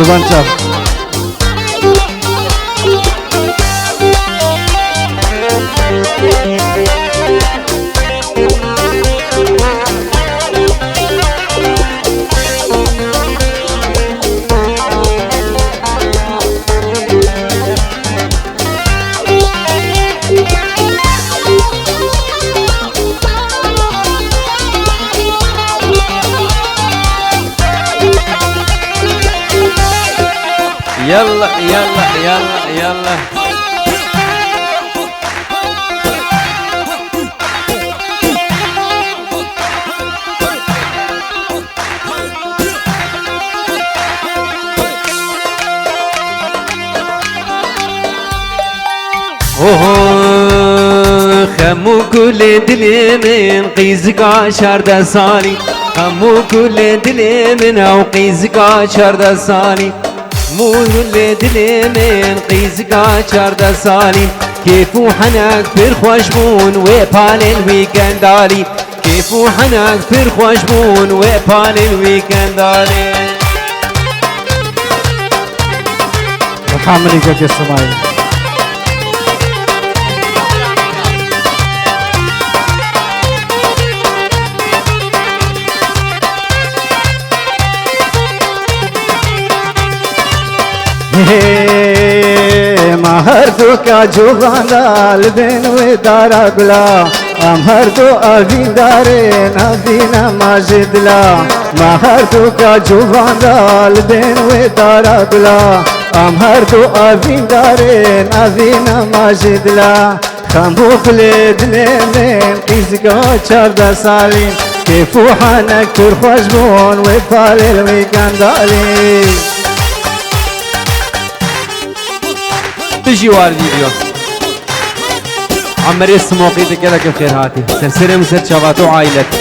قربان شاف. يلا يلا يلا يلا خمو كل دلي من قيزك 10 سالي خمو كل دلي من او قيزك 10 سالي مو كل دلي من قيزك 10 سالي كيف وحنك في خوشبون وبال الويكند دالي كيف وحنك في خوشبون وبال الويكند دالي محمد جاك السماعي. مهر دو کا جوغانا لبن و دارا گلا امهر دو آوین داره نبینا ماجد لا مهر دو کا جوغانا لبن و دارا گلا امهر دو آوین داره نبینا ماجد لا خمو خلد نمین قیزگا 14 سالی کیفو حنک تر خوش بون و پال الویکند دالی تجي واردي اليوم عمري السموقي تكلك بخير هاتي سرسري مسر شغاتو عائلتي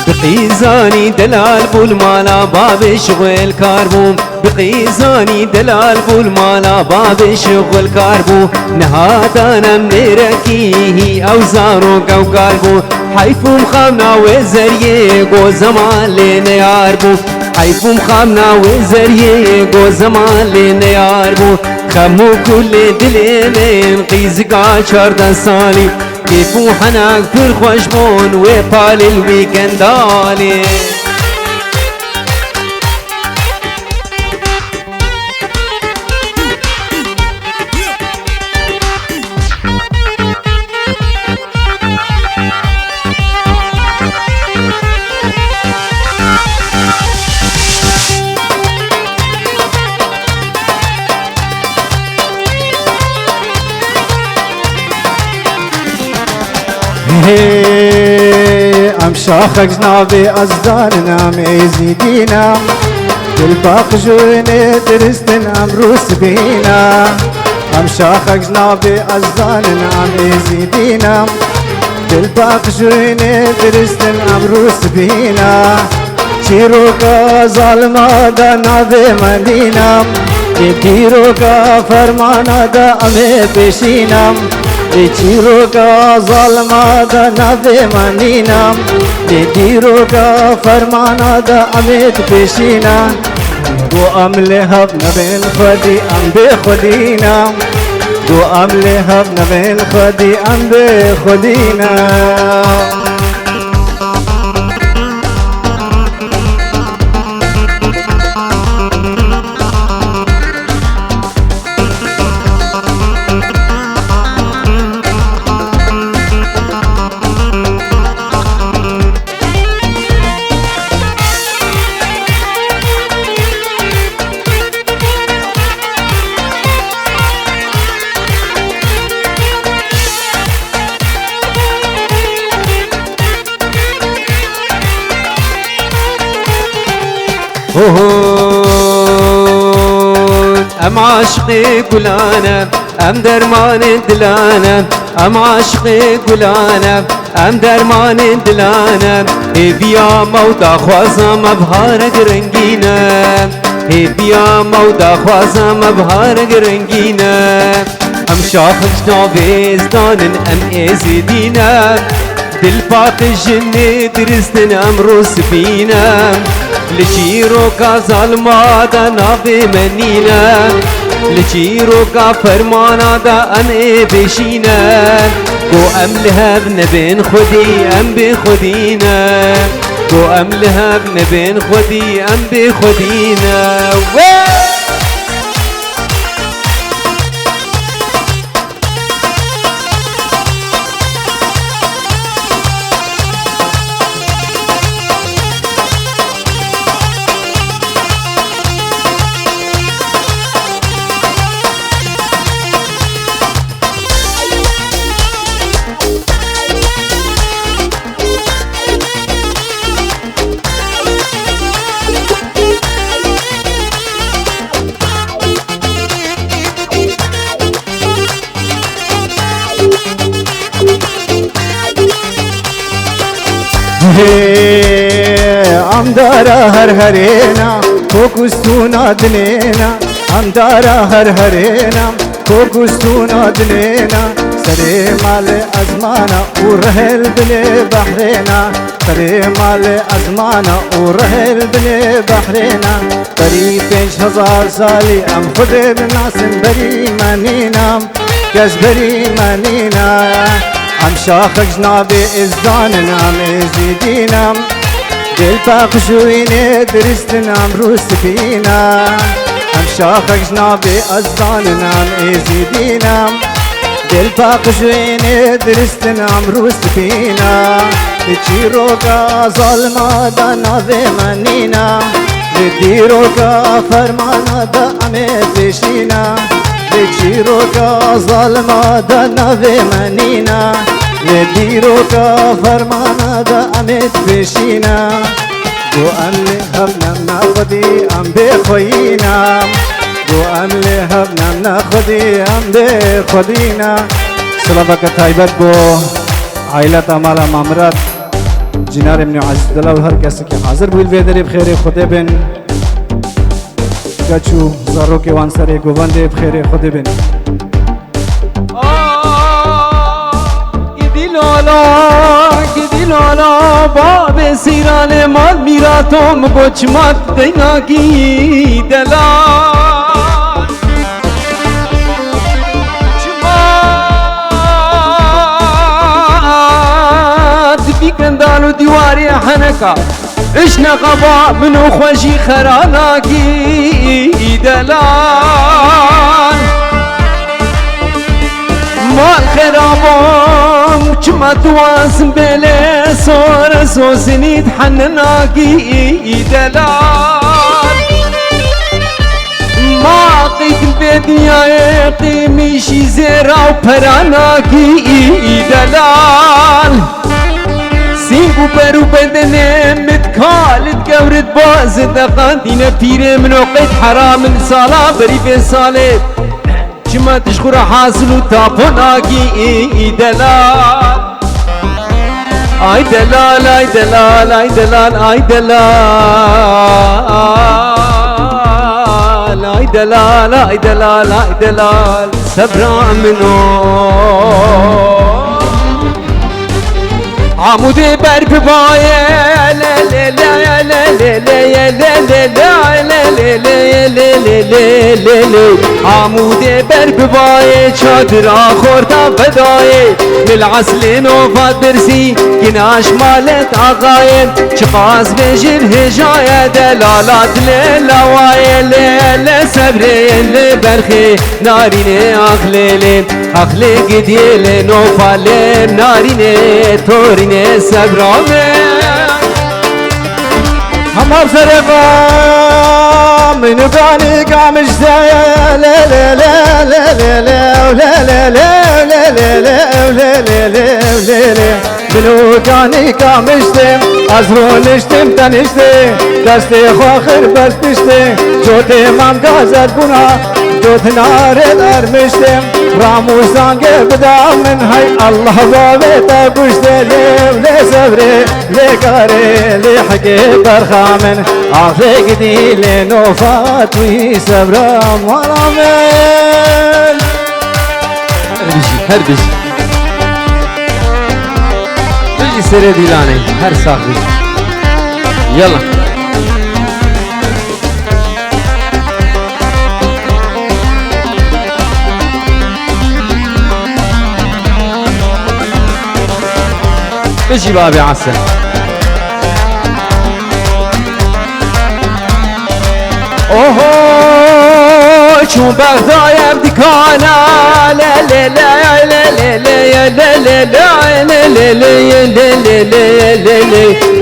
بقيزاني دلال بالمالا باب شغل كاربو بقيزاني دلال بالمالا باب شغل كاربو نهاتانا منركيه او زارو او قلبو حيفو مخامنا وزريه قو زمان لين ياربو حيفو مخامنا وزريه قو زمان لين ياربو خمو كل دلي من قيزك 10 سالي كيفو حناك في الخشبون وبال الويكند دالي ام شاخك جنابي ازدارنا ميزيدينا بالباق جويني درستن ام روس بينا ام شاخك جنابي ازدارنا ميزيدينا بالباق جويني درستن ام روس بينا چیروکا ظالما دا نابي مدينة چیروکا فرمانا دا امي پیشینم چیرو کا ظالما دا نبی منینم دیرو کا فرمانا دا امید پیشینا دو عمل حب نبین خودی ام بے خودینم دو عمل حب نبین خودی ام بے خودینم ام عاشقي قلانا ام درمان دلانا ام عاشقي قلانا ام درمان دلانا هي بيا مودا خوازا مبهارك رنگينا هي بيا مودا خوازا مبهارك رنگينا ام شاخك ناويز دانن ام ازدينا دل پاک جنه درستن امرو سفینه لچیرو کا ظالما دا ناوی منینه لچیرو کا فرمانا دا امه بشینه گو ام لهب نبین خودی ام بی خودینه گو ام لهب نبین خودی ام بی خودینه امدارا هر هرینا کوکستونا دنینا امدارا هر هرینا کوکستونا دنینا سری مال ازمانا ورهل بلی بحرینا سری مال ازمانا ورهل بلی بحرینا بری 5000 سالی ام خود بناسم بری منینام کس بری منینا ام شاخ جنابي ازداننا مزيدينا دل باقشوين درستنا مروس فينا ام شاخ جنابي ازداننا مزيدينا دل باقشوين درستنا مروس فينا لچيروكا ظالما دا ناوي منينا لديروكا فرمانا دا امي بشينا لچيروكا ظالما دا ناوي منينا لديروكا فرمانا دا امت بشينا دو املي هبنا ناخدي ام بخوينا دو املي هبنا ناخدي ام بخدينا سلامك تايبت بو عائلة مالا مامرات جنار ابن عزيز الله وهر کسی که حاضر بویل ویدری بخیر خود بن گچو زارو که وانسر گوبند بخیر خود بن گدی لالا باب سیران مال میراتم گچمت دینا کی دلال چمات بیکندالو دیواری حنکا اش نقبا منو خوشی خرانا کی دلال مال خرابم كما تواسم بلي صور سوسني تحنناكي دلال ما قيت البدنيا قيميشي زيرا وبراناكي دلال سينكو برو بدني متكال تقورد باز دقاندين بيري من وقت حرام صلاة بريفين صالح كما تشخر حاصل تابوناكي اي دلال اي دلال اي دلال اي دلال اي دلال اي دلال اي دلال اي دلال صبرا منو عمودي برب بايه لا لا لا لا لا لا لا لا لا عمودي برب بايه چادر آخورتا بدايه للعسل نوفات برسي كناش مالت آقايه چقاس بجر هجايه دلالات للوايه لا صبري لبرخي ناريني اخلي اخلي قديل نوفال ناريني توريني صبرامي همار سرقا من قاني قامش لا لا لا لا لا لا لا لا لا لا لا لا منو كاني كامشتم ازرو نشتم تنشتم دستي خواخر بستشتم جوتي مام غازت بنا جوت نار الارمشتم رامو سانگه بدا من هاي الله بابتا گشتم لي صبري لي كاري لي حكي برخامن آخر قدي لنوفات وي صبرام ورامن سر ديلاني هر صاحبي يلا بيجي بابي عسل اوه چون بغدایم دیکانا لا لا لا لا لا لا لا لا لا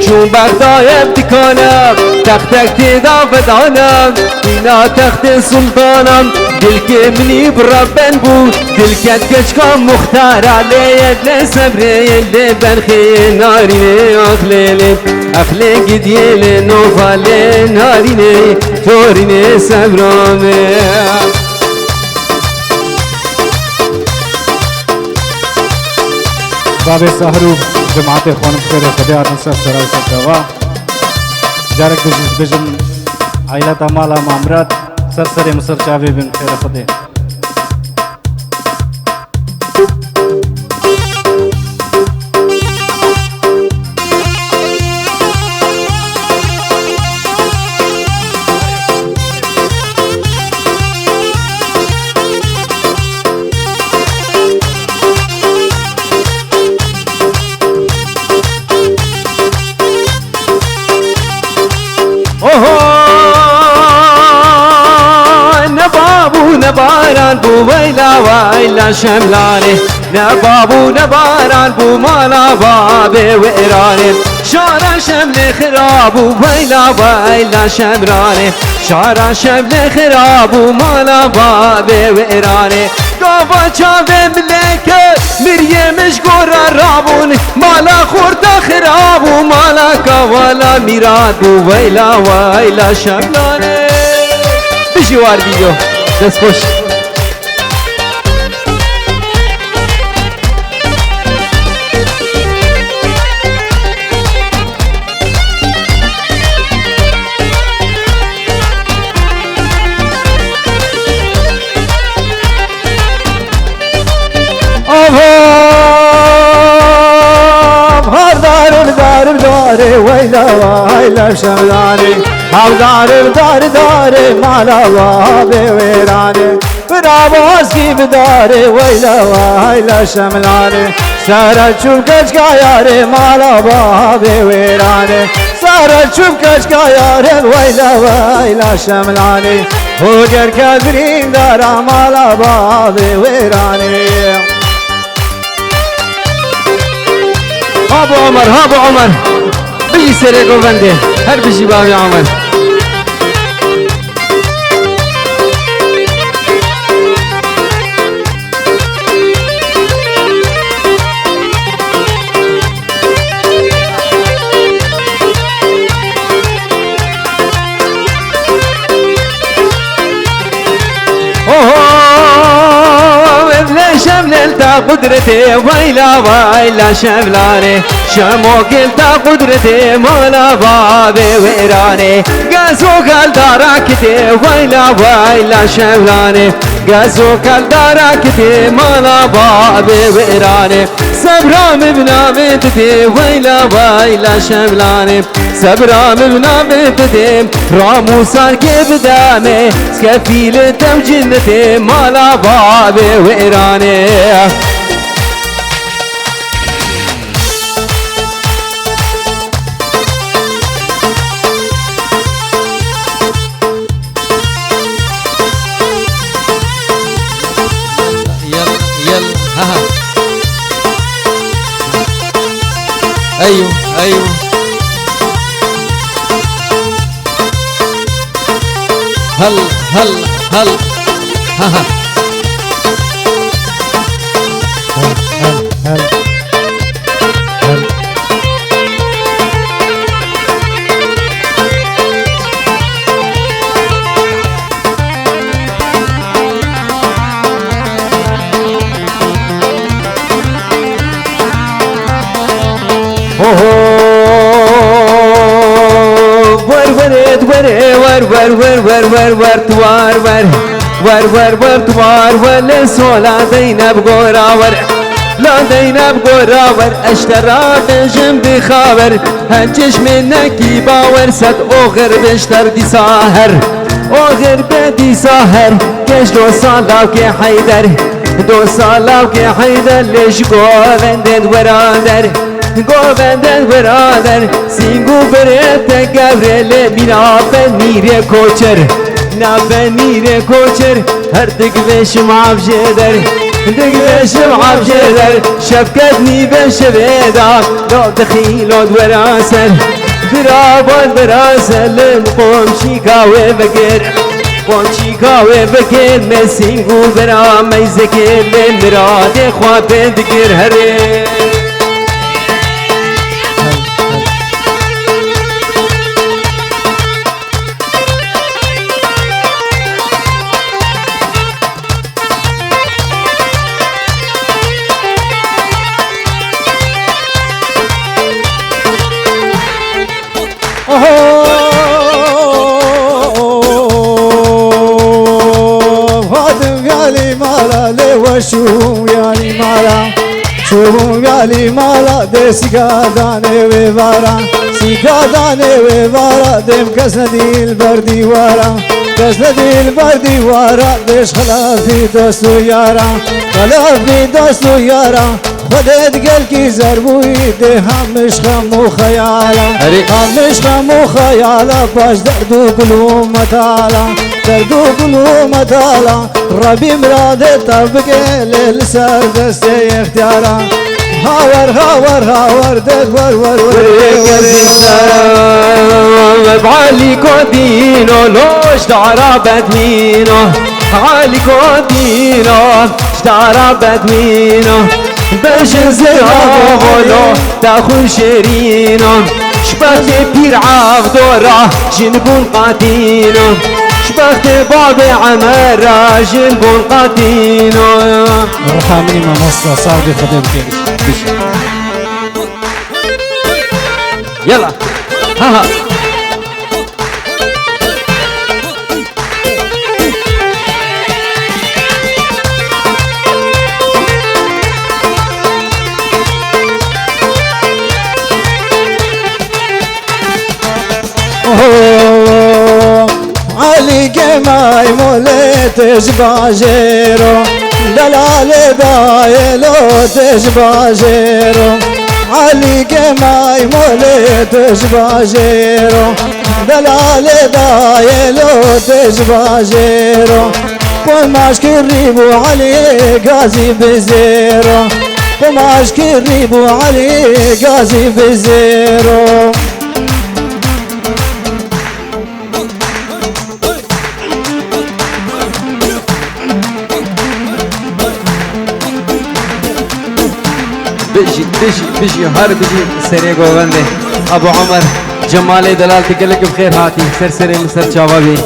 چون بغدایم دیکانم تخت تخت دا بدانم اینا تخت سلطانم دل که منی بربن بود دل کت کچکا مختار علیه نصبره لبن خی نارینه اخلیل اخلی گدیل نوفاله نارینه تورینه سبرامه باب سهرو جماعت خانم خیر خدا نصر سرای سروا جارک دجیز بجم عائلت مالا مامرات سرسر مصر چاوی بن خیر خدا نباران بو ويلا ويلا شملاني نبابو نباران بو مالا بابي وإيراني شارع شمل خراب ويلا ويلا شمراني شارع شمل خراب ومالا بابي وإيراني قابا چاوه ملكه مريمش قرى رابون مالا خورتا خراب ومالا كوالا ميراد ويلا ويلا شملاني بجوار فيديو دست خوش ويلا ويلا شملاني دار مالا وابي ويراني برابوز کی بداري ويلا ويلا شملاني سارا چوب کچکا یاره مالا وابي ويراني سارا چوب کچکا یاره ويلا ويلا شملاني هوگر کدرین دارا مالا وابي ويراني هابو عمر بيجي سرقو بنده هر بيجي بابي عمر شملتا قدرتي ويلا ويلا شملاني شموكل تا قدرتي مولا بابي ويراني قاسو قال داراكتي ويلا ويلا شملاني قاسو قال داراكتي مولا بابي ويراني سبرام ابنا بنتي ويلا ويلا شملاني سبرام ابنا بنتي راموسان كيف دامي سكفيل تم جنتي مولا بابي ويراني ايوه هل ها ور توار ولا سولا زينب غورا ور لا دينا بقراور اشترى بجم بخابر هنجش منكي باور سد اوغر بشتر دي ساهر اوغر بدي ساهر كش دو صالاو كي حيدر دو صالاو كي حيدر ليش قوvended ورادر قوvended ورادر سينگو بريت قبرل مينا بنير كوچر نا بنير كوچر هر دقبش معبجدر دقبش معبجدر شفكتني بشبيدا لو دخيلود وراسر برابود براسل قومشي كاوي بكر قومشي كاوي بكر مسينگو برا ميزكر مراد خواب دقر هره شو يعني مالا شو يعني مالا دي سيقاداني ويبارا سيقاداني ويبارا ديم كسندي البردي وارا كسندي البردي وارا ديش خلافي دوستو يارا خلافي دوستو يارا خدت قلكي زربوي دي همش خمو خيالا همش خمو خيالا باش دردو قلو متالا دردو قلو متالا ربي مراد طبقي للسر دستي اختيارا هاور هاور هاور دد ور ور ور بعلي كودينو لوش دعرا بدمينو علي كودينو شدعرا بدمينو باش نزرها غلو تاخو شيرينو شبخت بير عغدورا جنبون قاتينو شبخت باب عمارة جنبون قاتينو ارحمني ما مصر صعب خدمتك يلا ها علي جماي مولتش باجيرو دلال دايلو تشباجيرو علي جماي مولتش باجيرو دلال دايلو تشباجيرو قماش كريبو علي غازي بزيرو قماش كريبو علي غازي بزيرو بيجي هر بيجي سري قوانده ابو عمر جمالي دلال تقلك بخير هاتي سرسري مستر شبابي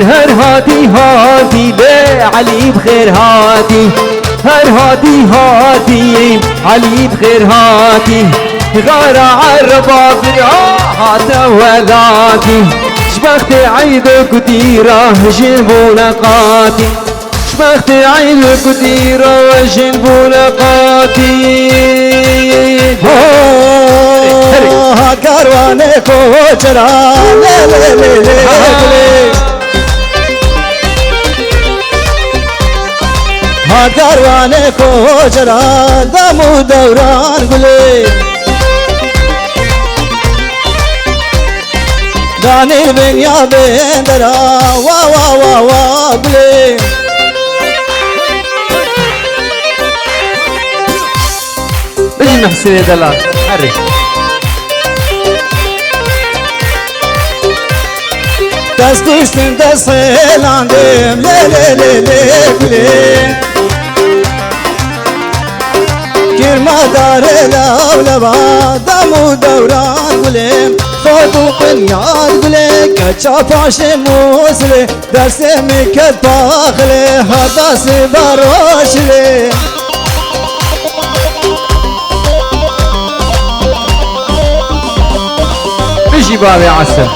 هر هاتي هاتي لي علي بخير هاتي هر هاتي هاتي علي بخير هاتي غار عربا هات ولاتي شبخت عيدك كتيرة جنبونا قاتي شبخت عيدك كتيرة وجنبونا قاتي كاروانك وجرا كاروانك وجرا دمو دوران قلي داني بن يا بندرا وا وا وا وا قلي بيجي محسن دلال حري دستوشتن دستيلاندم لي لي لي لي قلي كرما دار الاولبا دمو دوران قلي فوتو قنياد قلي كتشا باش موسلي درسي مكت باخلي هذا سباروشلي بيجي بابي عسل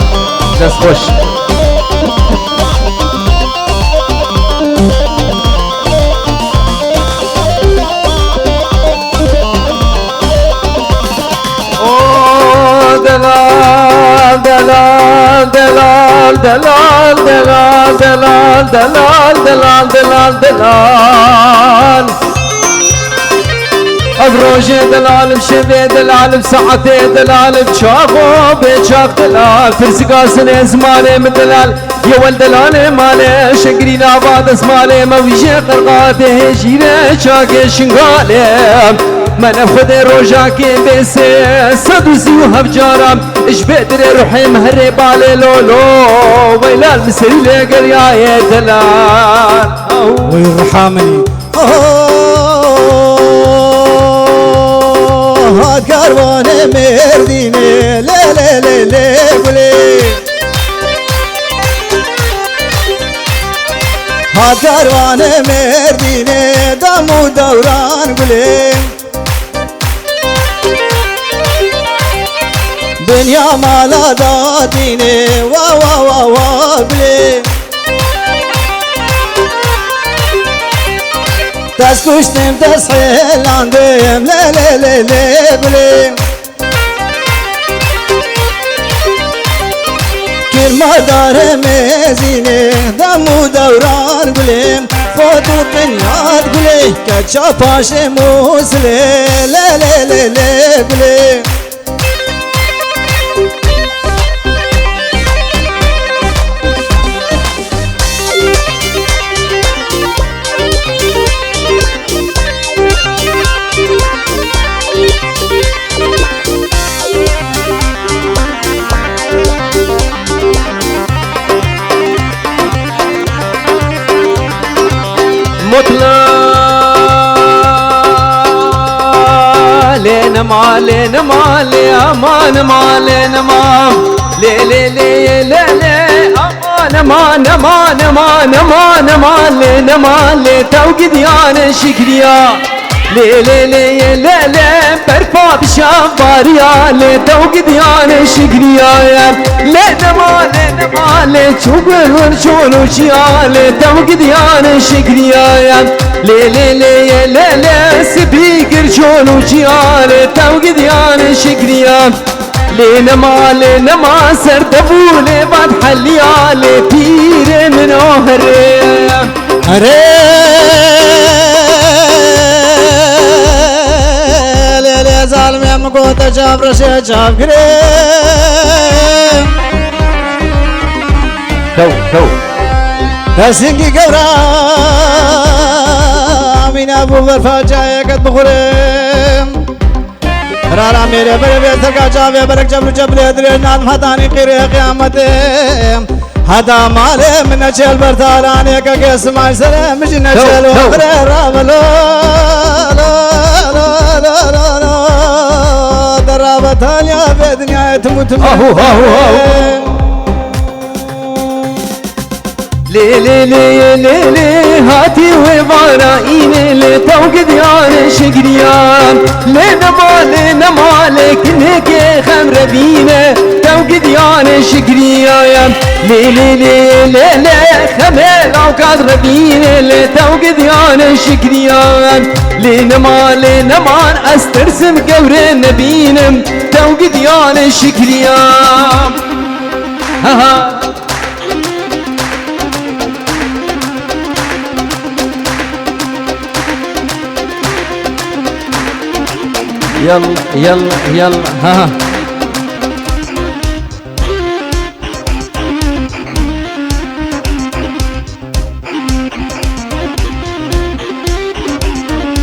دست خوش دلال دلال دلال دلال دلال دلال دلال ابروجه دلال بشبه دلال بساعته دلال بشاقو بشاق دلال فرسقا سنه زمانه من دلال يا ولد دلال ماله شنقري ناباد اسماله موجه قرقاته جيره شاقه شنقاله من خود روجاكي بس صدوزي وهبجارم اش بدر روحي مهري بالي لولو ويلال مسري لقر يا دلال ويرحمني كاروان مرديني لا لا لا لا قولي كاروان مرديني دمو دوران قولي دنيا مالا داتيني وا وا وا وا قولي تسكشتم تسحيل عندهم لا لا لا لا قولي كل ما دار مزيني دمو دوران قولي فوتو بنياد قولي كتشا باشي موسلي لا لا لا لا قولي لين ما لين ما لي امان ما لين ما لي لي لي لا لا امان ما نما نما نما نما لين ما لي توقد يا شكريا لي لي لي لا لا برفا بشافاريا لي توقد يا شكريا لين ما لين ما لي شوقر شولو شيا لي توقد يا شكريا لي لي لي لا لا سبيكر شولو شيا لي توقد يا شكريا لينما لينما سردبو لي بعد حليا لي بير من اوهري ليلي ظالمي مقوت جاب رشي جاب قريم تو تسينكي قورا من ابو برفا جاي قد بخوريم رارا میرے بڑے بے تھکا جاوے برک جبر جبلے درے ناد مہتانی قیرے قیامتے حدا مالے من نچل برطارانے کا قسمائی سرے مجھ نچل وقرے رابلو درابتا لیا بے دنیا تموت لي لي لي لي لي هاتي وبارا إيني لي توقد يا شقريان لينا ما لكنك خمر بينا توقد يا شقريان لي لي لي لي لي خمر أوقات ربينا لي توقد يا شقريان لينا ما أسترسم قبر نبينا توقد يا شقريان ها يلا يلا يلا ها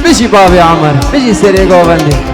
بيجي بابي عمر بيجي سيري جوفندي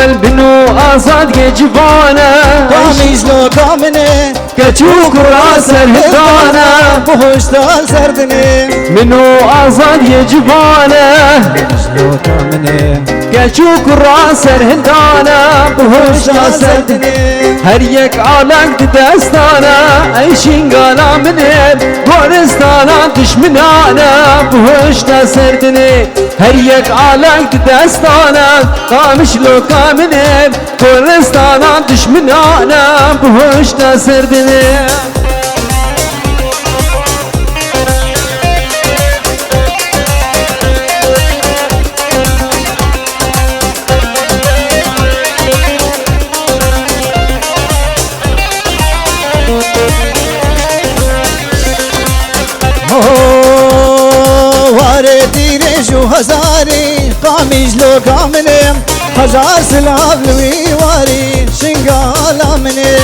البنو آزاد يجبانا قامیز لو کامنه كتشوك راس الهدانا بهشتال سردنه منو آزاد يجبانا قامیز لو کامنه كشوك الراسر هندانا بهوشتا سردني هر يك عالق دستانا اي شنقالا منيب غورستانا دشمنانا بهوشتا سردني هر يك عالق دستانا قامش لو كامنيب غورستانا دشمنانا بهوشتا سردني واره تیرش و هزاری قامیج لو کامنه هزار سلاف لوی واری شنگالا منه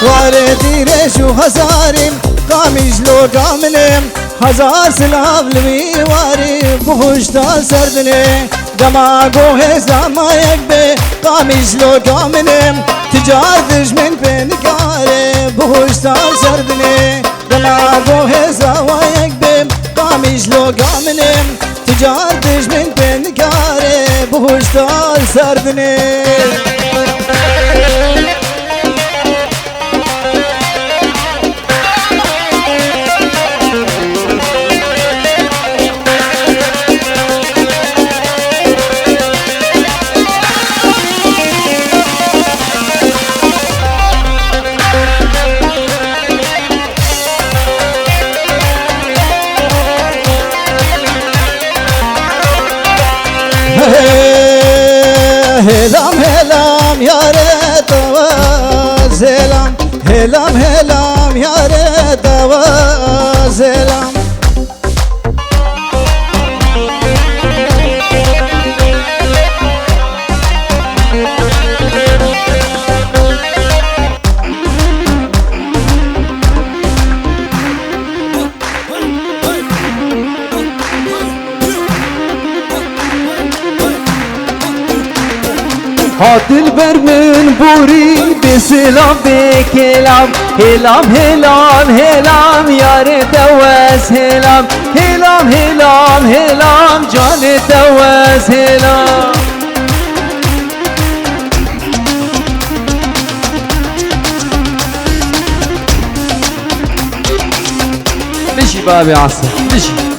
واره تیرش و هزاری قامیج لو کامنه هزار سلاف لوی واری بخوشتا سردنه دماغو هزاما یک به قامیج لو کامنه تجار دشمن پنکاره بخوشتا سردنه دماغو هزاما یک به قامیج لو کامنه تجار دشمن پنکاره بخوشتا سردنه هلام هلام یاره توا زلام هلام هلام یاره توا زلام هاتل بر من بوری بسلام بکلام هلام هلام هلام یار دواز هلام هلام هلام هلام جان دواز هلام مشي بابي عصر مشي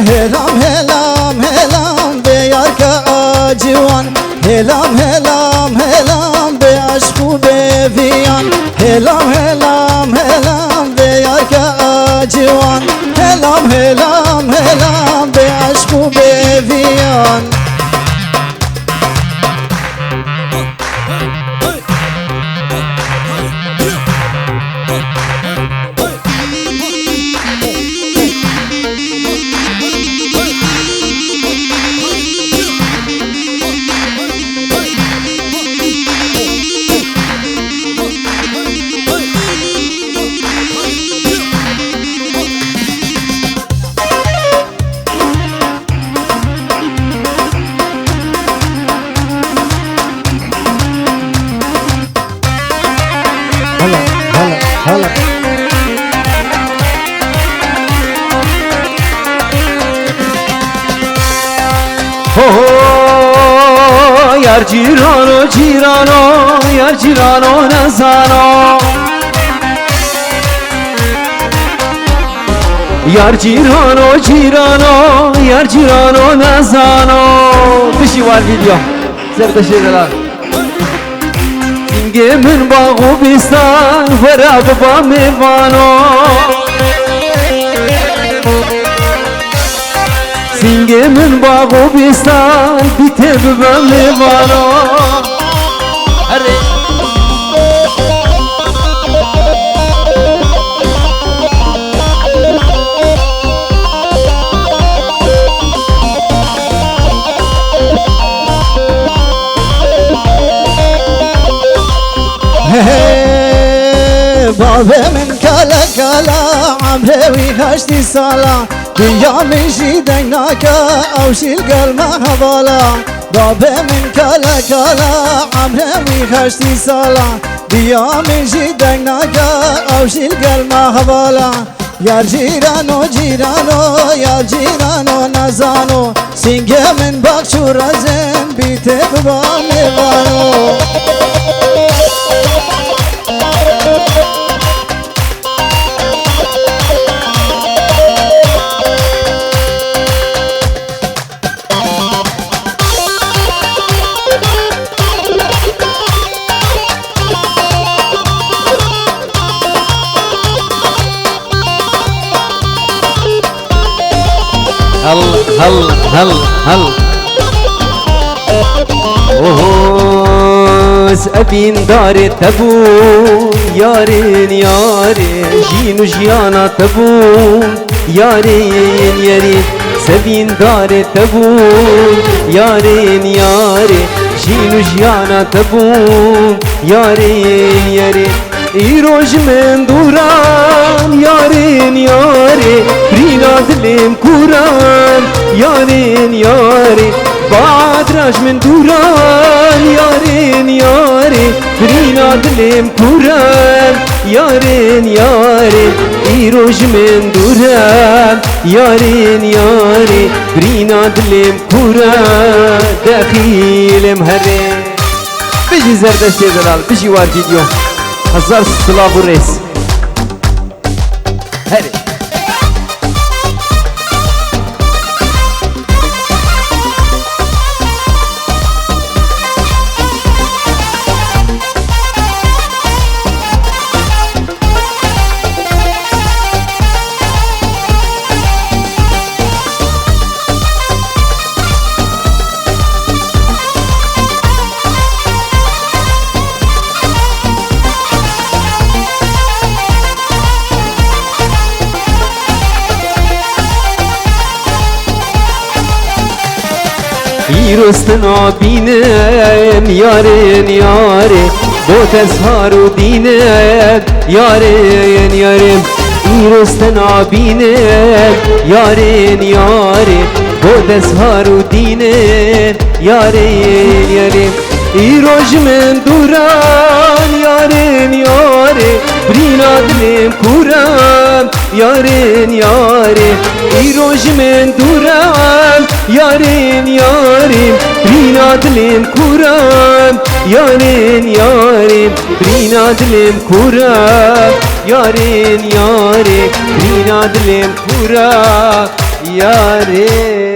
هلام هلام هلام بیار که آجوان هلام هلام هلام به عشق و به ویان هلام هلام هلام بیار که آجوان هلام هلام هلام به عشق و به ویان هلا هلا هلا یار جیرانو جیرانو یار جیرانو نزانو یار جیرانو جیرانو یار جیرانو نزانو بشی وار ویدیو زردشی دلار سینگه من باغو بیستان ورا بابا میوانو سینگه من باغو بیستان بیته بابا میوانو بابا من كلا كلا عمري هشتي صلاة دنيا من جيديناك أو شي القلب هضلا بابا من كلا كلا عمري هشتي صلاة Diyamın jiden naga avşil gelme havala Yar jirano jirano yar jirano nazano Singemin bak şurazem bite baba mevano هل اوه سأبين دار تبو يارين يارين جينو جيانا تبو يارين يارين سبين دار تبو يارين يارين جينو جيانا تبو يارين يارين İroj men duran yarın yarın Rina dilim kuran yarın yarın Badraj men duran yarın yarın Rina dilim kuran yarın yarın İroj men duran yarın yarın Rina dilim kuran Dakhilim herin Biji zerdeşte delal biji var video Hazar Slavu Reis. Hadi. İrostna binem yarın yarın Bu tezharu dinem yarın yarın İrostna binem yarın yarın Bu tezharu dinem yarın yarın İroj men duran yarın yarın Brina dilim kuran yarın yarın İroj men duran yarın yarın Brina dilim kuran yarın yarın Brina dilim kuran yarın yarın Brina dilim kuran yarın